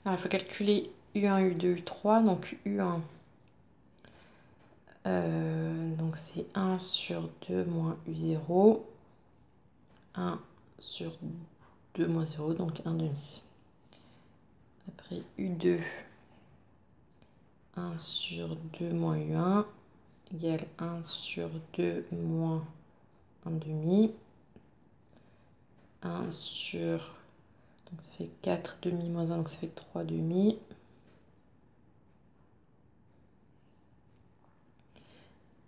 Alors, il faut calculer U1, U2, U3. Donc U1, donc c'est 1 sur 2 moins U0. 1 sur 2 moins 0, donc 1 demi. Après U2, 1 sur 2 moins U1 égale 1 sur 2 moins 1 demi. 1 sur... donc ça fait 4 demi moins 1, donc ça fait 3 demi.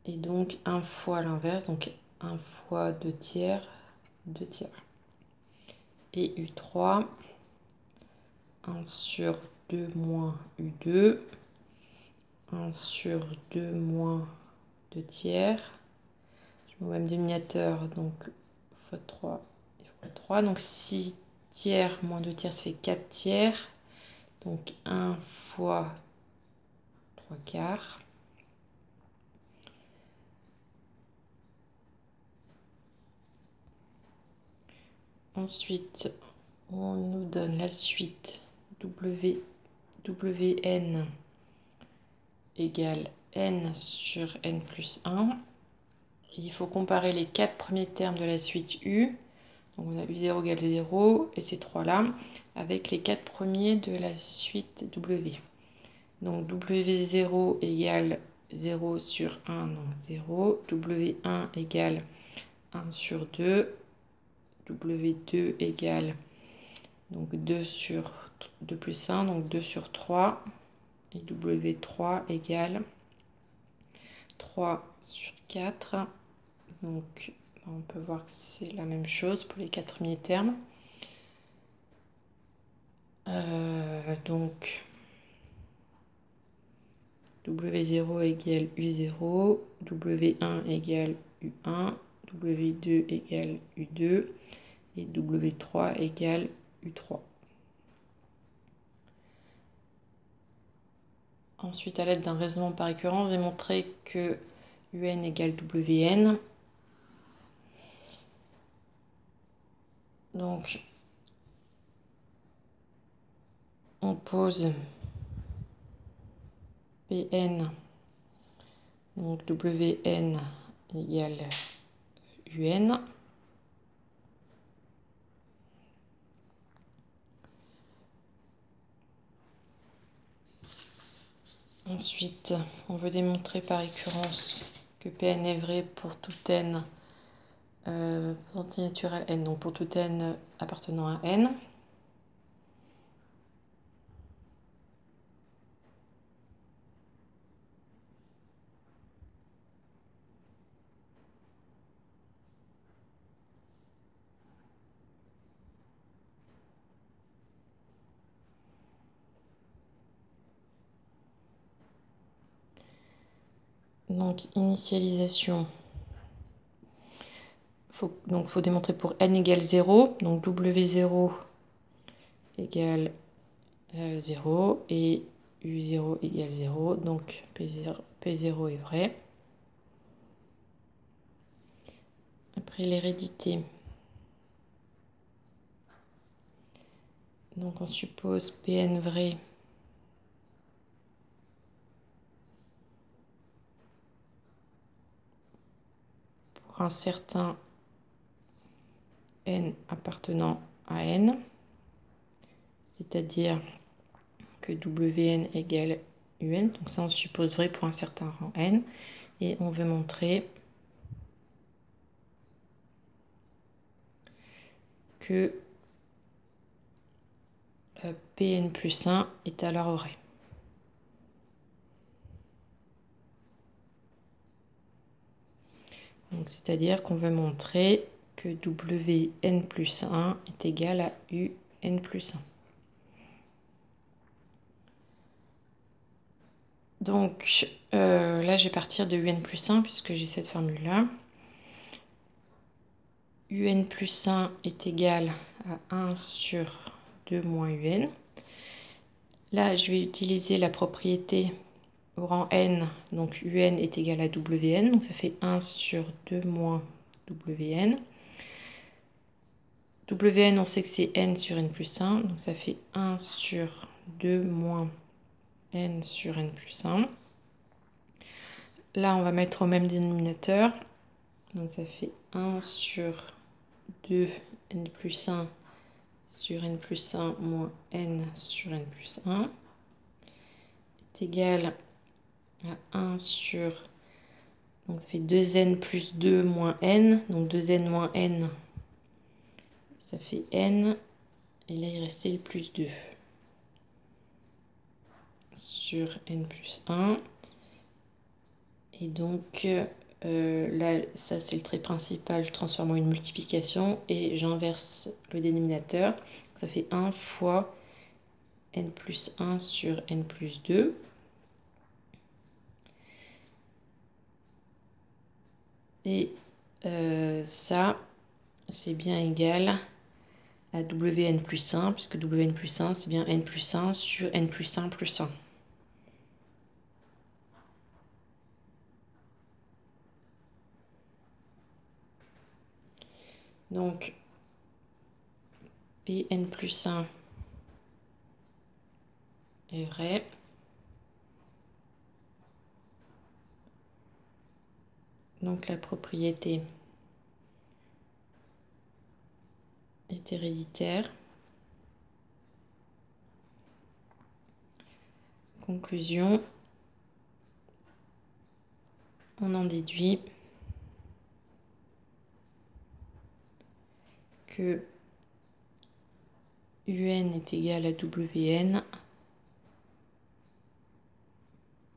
Et donc 1 fois l'inverse, donc 1 fois 2 tiers, 2 tiers. Et U3, 1 sur 2 moins U2, 1 sur 2 moins 2 tiers. Je mets au même dénominateur, donc fois 3 et fois 3. Donc 6 tiers moins 2 tiers, ça fait 4 tiers. Donc 1 fois 3 quarts. Ensuite, on nous donne la suite Wn égale n sur n plus 1. Il faut comparer les 4 premiers termes de la suite U. Donc on a U0 égale 0 et ces 3 là avec les 4 premiers de la suite W. Donc W0 égale 0 sur 1, donc 0. W1 égale 1 sur 2. W2 égale donc 2 sur 2 plus 1, donc 2 sur 3. Et W3 égale 3 sur 4. Donc on peut voir que c'est la même chose pour les 4 premiers termes. Donc W0 égale U0, W1 égale U1, W2 égale U2 et W3 égale U3. Ensuite, à l'aide d'un raisonnement par récurrence, j'ai montré que UN égale WN. Donc, on pose Pn, donc Wn égale UN. Ensuite, on veut démontrer par récurrence que Pn est vrai pour tout n antinaturel n, donc pour tout n appartenant à n. Donc, initialisation. Faut démontrer pour n égale 0. Donc, W0 égale 0 et U0 égale 0. Donc, P0 est vrai. Après, l'hérédité. Donc, on suppose Pn vrai. Pour un certain n appartenant à n, c'est-à-dire que Wn égale Un. Donc ça, on suppose vrai pour un certain rang n. Et on veut montrer que Pn plus 1 est alors vrai. Donc c'est-à-dire qu'on veut montrer que Wn plus 1 est égal à Un plus 1. Donc là, je vais partir de Un plus 1 puisque j'ai cette formule-là. Un plus 1 est égal à 1 sur 2 moins Un. Là, je vais utiliser la propriété au rang n, donc Un est égal à Wn, donc ça fait 1 sur 2 moins Wn. Wn, on sait que c'est n sur n plus 1, donc ça fait 1 sur 2 moins n sur n plus 1. Là, on va mettre au même dénominateur. Donc ça fait 1 sur 2 n plus 1 sur n plus 1 moins n sur n plus 1 est égal à 1 sur... Donc ça fait 2n plus 2 moins n. Donc 2n moins n, ça fait n. Et là, il restait le plus 2 sur n plus 1. Et donc, là, ça c'est le trait principal, je transforme en une multiplication et j'inverse le dénominateur. Ça fait 1 fois n plus 1 sur n plus 2. Et ça, c'est bien égal à wn plus 1, puisque wn plus 1, c'est bien n plus 1 sur n plus 1 plus 1. Donc, Pn plus 1 est vrai. Donc, la propriété est héréditaire. Conclusion, on en déduit que un est égal à wn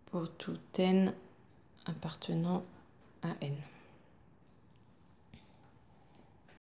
pour tout n appartenant à n.